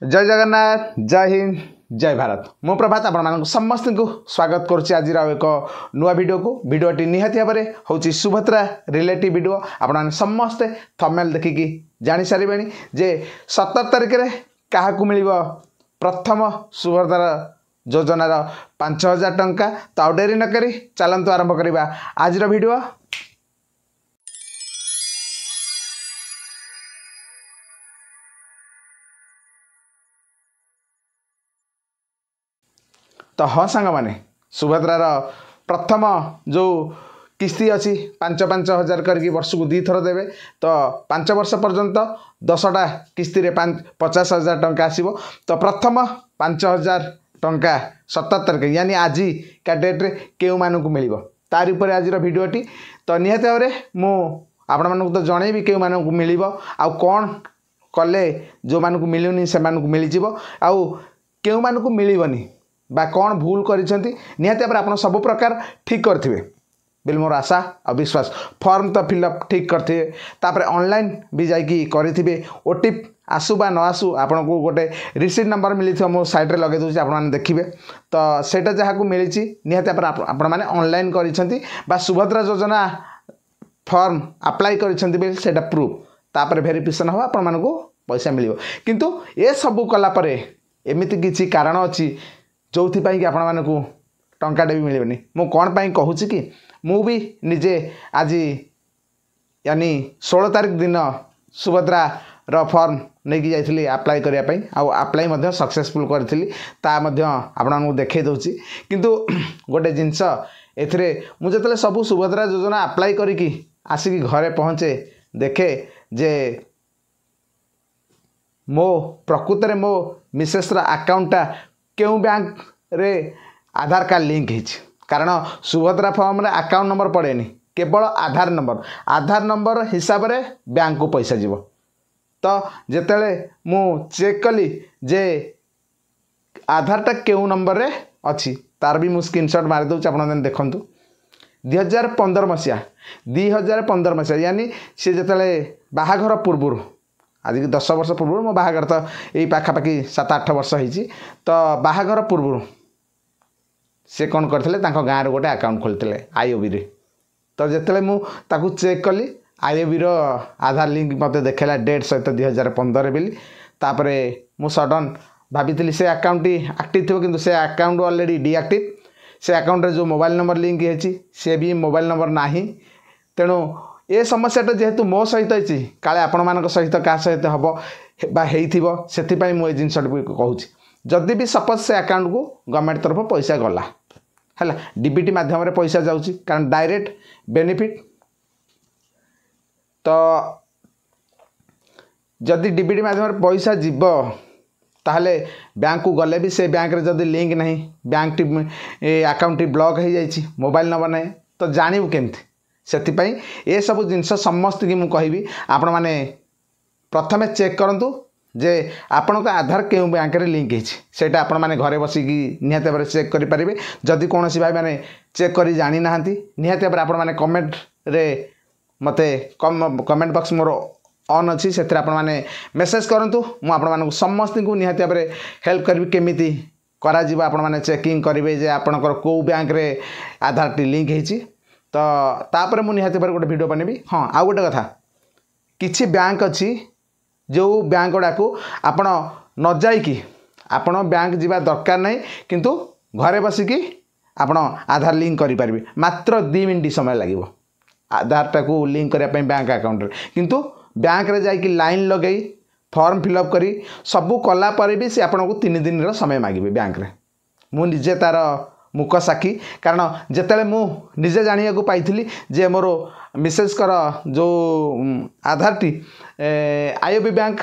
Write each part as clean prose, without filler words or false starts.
जय जगन्नाथ जय हिंद जय भारत मो प्रभात आपण समस्त को स्वागत करुच्ची आज एक नुआ वीडियो को वीडियोटी निहाती भाव में हूँ सुभद्रा रिलेटिव वीडियो आपण समस्ते थंबनेल देखिकी जानी सारे जे 17 तारिख में क्या मिल प्रथम सुभद्रा योजनार 5,000 टंका। तो आउ डेरी नक चलतु आरंभ करवा आज वीडियो। तो हाँ सांग माने सुभद्रार प्रथम जो किस्ती अच्छी 5,000 5,000 करके वर्ष को 2 थर देवे। तो 5 वर्ष पर्यंत 10टा किस्ती रे 50,000 टंका आसीबो। तो प्रथम 5,000 टंका 17 तारिख यानी आज का डेट रे केउ मानकु मिलिबो तारि ऊपर आज वीडियोटी। तो निहाती भाव में मु आपण मानकु तो जनइबी केउ मानकु मिलिबो आ कोन कले जो मानकु मिलुनी से मानकु मिल जिवो आ केउ मानकु मिलिबोनी बा कौन भूल करिसेंती। निहाती भाव आप सब प्रकार ठीक करथिबे बिल मोर आशा और विश्वास। फॉर्म तो फिलअप ठीक करथे तापर ऑनलाइन भी जाइकी करिथिबे। ओटीपी आसु बा न आसु आपन को गोटे रिसीट नंबर मिली थो मो साइड रे लगे दूची आपण माने देखिबे। तो सेटा जहा को मिलिची निहाती भाव आपण माने ऑनलाइन करिसेंती बा सुभद्रा योजना फॉर्म अप्लाई करिसेंती बिल सेटा प्रूफ तापर वेरिफिकेशन हो आपण माने को पैसा मिलिबो। किंतु ए सब कला परे एमिति किछि कारण अछि जो कि आपण मानक टंकाटे भी मिलनी। मु कौन पाई कहूँ कि मु भी निजे आज यानी 16 तारिख दिन सुभद्रा रो फॉर्म नहीं जाइली अप्लाई करने अप्लाई मध्य सक्सेसफुल करी आपको देखे दूसरी। किंतु गोटे जिनस एथिरे मु जतले सब सुभद्रा योजना अप्लाई करिकी आसिकी घरे पहुँचे देखे जे मो प्रकृत में मो मिसेस अकाउंटा क्यों बैंक रे आधार कार्ड लिंक है। कारण सुभद्रा फॉर्म रे अकाउंट नंबर पड़ेनी केवल आधार नंबर हिसाब रे बैंक को पैसा जीव। तो जेतेले मु चेक कली जे आधारटा क्यों नंबर रे अच्छी तार भी मु स्क्रीनशॉट मार दूँ आप देखु 2015 मसीहा यानी सी जिते बाहाघर पूर्व आज की 10 वर्ष पूर्व मो बाहागर तो यही पाखापाखि 7-8 वर्ष होती। तो बाहागर पूर्व से कौन करते गाँव रे गोटे अकाउंट खोलते आईओबी रे। तो जिते मुझे चेक कली आईओबी रो आधार लिंक मत देखला डेट सहित 2015 बिल। तापर मु सडन भाभी से अकाउंट एक्टिव थी किंतु से अकाउंट ऑलरेडी डीएक्टिव। से अकाउंट रे जो मोबाइल नंबर लिंक है सी भी मोबाइल नंबर नाही। तेणु ए समस्याटा जेहेतु मो सहित अच्छी काले आपण मान सहित क्या सहित हम से मुझे जिनसा कहूँ जदि भी सपोज से अकाउंट को गवर्नमेंट तरफ पैसा गला है डीबीटी माध्यम रे पैसा जाऊँगी कारण डायरेक्ट बेनिफिट। तो जदि डीबीटी माध्यम पैसा जीव ताहले बैंक को गले भी से बैंक रे जदि लिंक नहीं bank T account T block हो जाइए मोबाइल नंबर नहीं तो जानू केमती से ये सब जिनस समस्त की मुझे आपण मैंने प्रथमे चेक करूँ जे आपण का आधार क्यों बैंक रे लिंक है आपण मैंने घरे बसिकी निहाती भाव चेक करेंगे। जदि कौन भाई मैंने चेक कर जानी ना निहाती भाव आपण मैंने कमेंट रे मते कमेंट बॉक्स मोर ऑन अच्छी से मैंने मेसेज करूँ मुझे समस्त को निहाती भाव हेल्प करी केमिति करा जिवो। आपण मैंने चेकिंग करेंगे जे आपणकर को बैंक रे आधार टी लिंक है। तो तापर मु निहाती भाव गोटे वीडियो बनेबी। हाँ आउ गोटे कथा किछि बैंक अच्छी जो बैंक गुड़ा को आपण न जाइकी आपण बैंक जीवा दरकार नहीं किंतु घरे बसिकी आपण आधार लिंक करि परिबे। मात्र 2 मिनिट समय लगे आधारटा को लिंक करने बैंक अकाउंट रे। किंतु बैंक रे जाइकी लाइन लगे फॉर्म फिलअप करी सबू कला पर भी से आपन को 3 दिन समय मांगे बैंक रे। मु निजे तार मुख साक्षी कारण जिते मुझे जाना पाई जे मोर मिसेस कर जो आधार टी आईओबी बैंक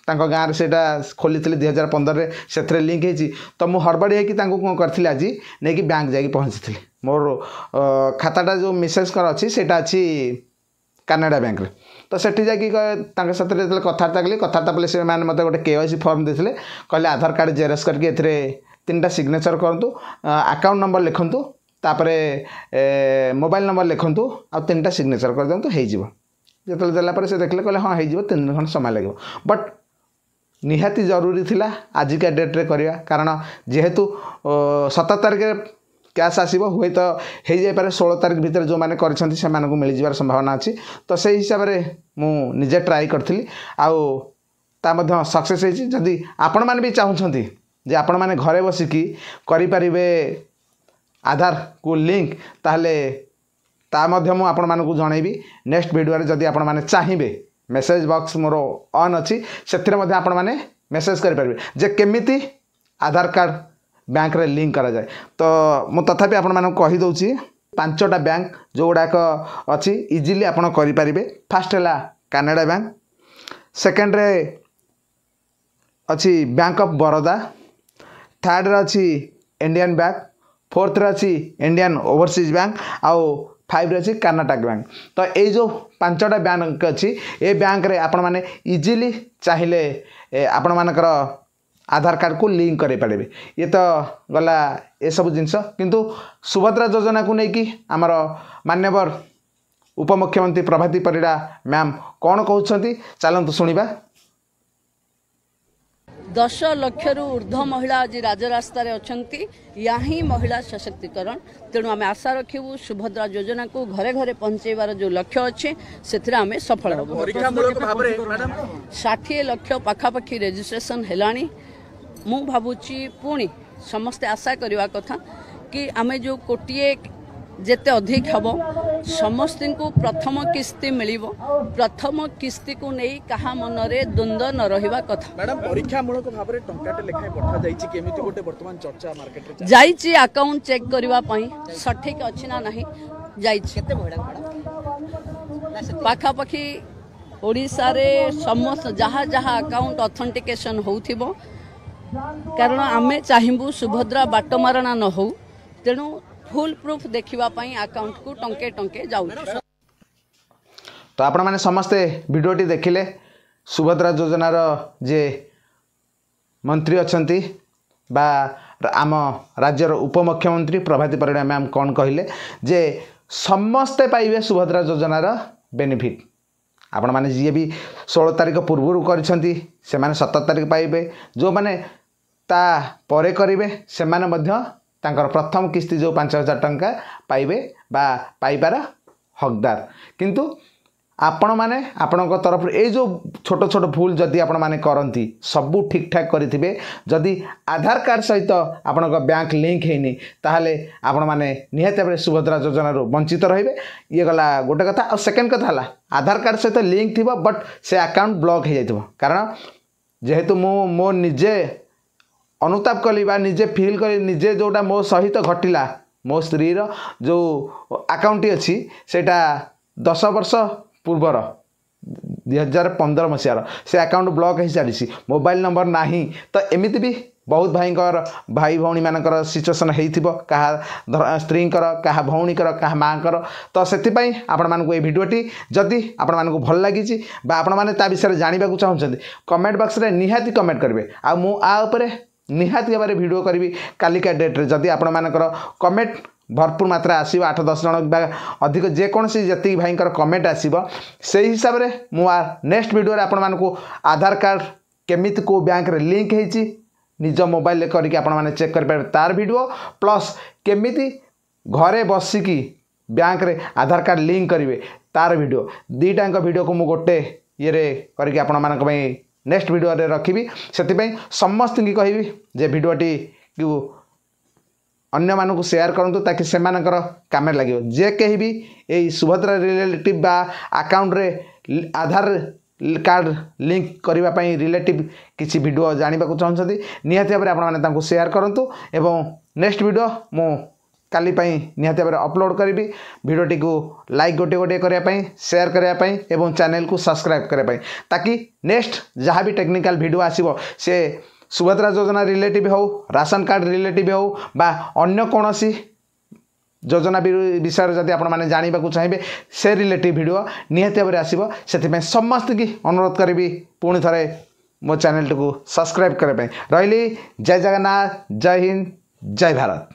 तांको गाँव रे सेटा खोली 2015 से लिंक है। तो मुझे हड़बड़ी है कि कौन करी आज नहीं बैंक जाकि पहुँची मोर खाताटा जो मिसेस कर अच्छी सेटा अच्छी कनाडा बैंक रे। तो सेठी जाकि साथ कथबार्ता कली कथबार्ता पड़े से मत गोटे केवाईसी फॉर्म देते कहले आधार कार्ड जेरक्स करके 3टा सिग्नेचर करूँ अकाउंट नंबर लिखु तापर मोबाइल नंबर लिखु आ 3टा सिग्नेचर कर दिखाँ हो जो देला से देखले कहले हाँ हो 3 दिन खंड समय लगे। बट निहाती जरूरी थिला आजिका डेट्रे करवा कारण जेहेतु 17 तारिख कैश आसो हुए तो हो जाए 16 तारिख भितर जो मैंने कर मिल जावार संभावना अच्छी तो से हिसाब से मुझे ट्राए करी आउ सक्सेस होती जदि आपण मैंने भी चाहूँगी जे आपण मैंने घरे बसिकी करें आधार को लिंक ताहले ता मध्य मु आपण मानकु जनइबी नेक्स्ट वीडियो रे जदि आपण माने चाहिबे मेसेज बॉक्स मोर ऑन अच्छी से मध्य आपण माने मेसेज करें जे केमिति आधार कार्ड बैंक रे लिंक करा जाए तो मु तथापि आपण मानकु कहि दउची 5टा बैंक जो गुड़ाक अच्छी इजिली आपण करि परिबे। फर्स्ट है कनाडा बैंक, सेकेंड रे अच्छी बैंक ऑफ बड़ौदा, थर्ड रे अच्छी इंडियन बैंक, फोर्थ रे अच्छी इंडियन ओवरसीज बैंक आउ 5 रे अच्छी कर्नाटक बैंक। तो ये जो 5टा बैंक अच्छी ए बैंक रे आपण माने इजिली चाहिए आपण मानकर आधार कार्ड को लिंक करे पारे। ये तो गला ये सब जिनस किंतु सुभद्रा योजना को लेकिन आमर मान्यवर उपमुख्यमंत्री प्रभाती परिड़ा मैम कौन कहते चलतु शुणा। 10 लाख ऊर्ध महिला आज राजरास्तार अच्छा या ही महिला सशक्तिकरण तेणु आम आशा रखू सुभद्रा योजना को घरे घरे पहुँचेबार जो लक्ष्य अच्छे से आम सफल हो। 60 लाख पाखापाखि रेजिस्ट्रेशन है मु भावुची पुणी समस्ते आशा करवा कथा कि आम जो कोटिए जेते अधिक हम समस्त को प्रथम किस्ती मिल प्रथम किस्ती को नहीं कहा मनरे द्वंद्व न रहिबा कथा। मैडम परीक्षामूलक भाव में टंकाटे लेखाएं पठा जाइछि केमिति गोटे वर्तमान चर्चा मार्केट रे जाइछि अकाउंट चेक करबा पई सठिक अछि ना नहीं जाइछि पाखा पाखी ओडिसा रे समस्त जहाँ जहाँ अकाउंट ऑथेंटिकेशन होउथिबो कारण आमे चाहिबू सुभद्रा बाटमारणा न हो तेणु फुल प्रूफ देखिबा पई अकाउंट को टंके टंके जाउ। तो आपण माने समस्ते वीडियोटी देखिले सुभद्रा योजनार जे मंत्री अछंती बा आम राज्यर उपमुख्यमंत्री प्रभाती परिड़ा मैम कौन कहले जे समस्ते पाइबे सुभद्रा योजनार बेनिफिट। आपण माने जी भी 16 तारिख पूर्व करिसेंती से माने 17 तारिख पाइबे जो माने ता परे करिवे से माने मध्य तांकर प्रथम किस्ती जो 5000 टंका पाइबे बा पाइबार हकदार। किंतु आपण माने आपण तरफ ए जो छोट छोट भूल जदि आपण माने करंती सबू ठीक ठाक करिथिबे जदि आधार कार्ड सहित आपण बैंक लिंक हेनी ताहले आपण माने निहाती भाबरे सुभद्रा योजना रो वंचित रहिबे। ये गला गोटे कथा। और सेकेंड कथा हला आधार कार्ड सहित लिंक थिबो बट से अकाउंट ब्लॉक हो जाइथिबो कारण जेहेतु मो निजे अनुताप कली बा निजे फील कली निजे जोटा मो सहित घटिला मो स्त्री रो जो अकाउंट अच्छी सेटा 10 वर्ष पूर्वर 2015 मसीहार से अकाउंट ब्लॉक हो सारी मोबाइल नंबर नाही तो एमिति भी बहुत भाई भौणी मानकर सिचुएसन होइथिबो कहा स्त्री कहा भौणी कहा माँ तो से आपण मानकु ए भिडियोटी जदि आपण मानकु भल लागिछि बा आपण माने ता विषय जानबा को चाहउछन्ती कमेंट बॉक्स रे निहाती कमेंट करिवे आ मु आ ऊपर निहाती भाव वीडियो करी कालिका डेट्रे जदि आपण मानकर कमेंट भरपूर मात्रा आसो 8-10 जन अधिक जेकोसी जी भाई कमेंट आसो से हिसाब से मुझे नेक्स्ट वीडियो आपण मानकु आधार कार्ड केमिति को बैंक रे लिंक होइछि निज मोबाइल करके आपण माने चेक कर पारे तार वीडियो प्लस केमिति घरे बसिकी बैंक रे आधार कार्ड लिंक करेंगे तार वीडियो दुईटाक वीडियो को मुझे गोटे ये करके आपण मानक पई नेक्स्ट वीडियो रे रखिबी से समस्त की कहबी जे वीडियोटी अन्य मानकु शेयर करंतु ताकि से मानकर कामे लागियो जे कहीं भी यही सुभद्रा रिलेटिव बा अकाउंट रे आधार कार्ड लिंक करबा पई रिलेटिव किसी वीडियो जानिबा को चाहछथि निहाती भाबरे आपण माने तांको शेयर करंतु एवं नेक्स्ट वीडियो मो काली पई निहाती भाबरे अपलोड करिबी वीडियोटी को लाइक गोटे गोटे करया पई शेयर करया पई एवं चैनल को सब्सक्राइब करया पई ताकि नेक्स्ट जहाँ भी टेक्निकल वीडियो आसीबो से सुभद्रा योजना रिलेटिव हो राशन कार्ड रिलेटिव हो बा अन्य कोनोसी योजना विषय जदि आपण माने जानिबा को चाहिए से रिलेटिव वीडियो निहाती भाबरे आसीबो सेति समस्त की अनुरोध करिबी पुणी थरे मो चैनल को सब्सक्राइब करबे रहिली। जय जगन्नाथ, जय हिंद, जय भारत।